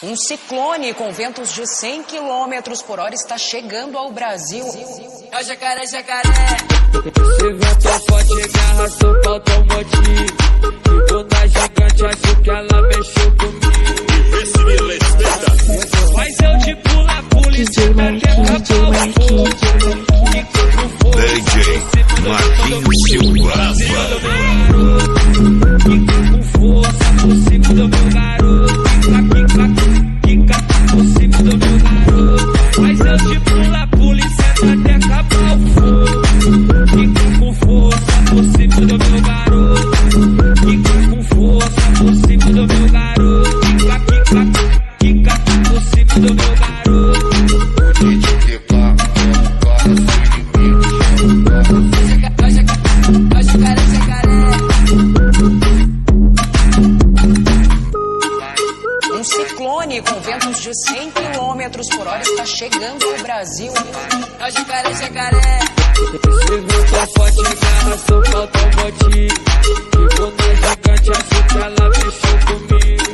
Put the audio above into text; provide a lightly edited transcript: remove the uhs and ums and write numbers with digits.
Um ciclone com ventos de 100 km por hora está chegando ao Brasil. É o jacaré, jacaré. Esse vento forte me arrastou pra automotivo. Ficou na gigante, acho que ela mexeu comigo. Esse me respeita. Mas eu te pulo a polícia até acabar o fogo. DJ Marquinhos Silva. Fica com força por cima do meu garoto. Fica por cima do meu garoto. Mas eu te pulo a polícia até acabar o fogo. Fica com força por cima do meu garoto. Fica com força por cima do meu garoto. Fica por cima do meu garoto. É o jacaré, jacaré. Um ciclone com ventos de 100 km por hora está chegando ao Brasil. É o jacaré, jacaré. Esse vento forte me arrastou pra automotivo. Ficou na gigante, acho que ela mexeu comigo.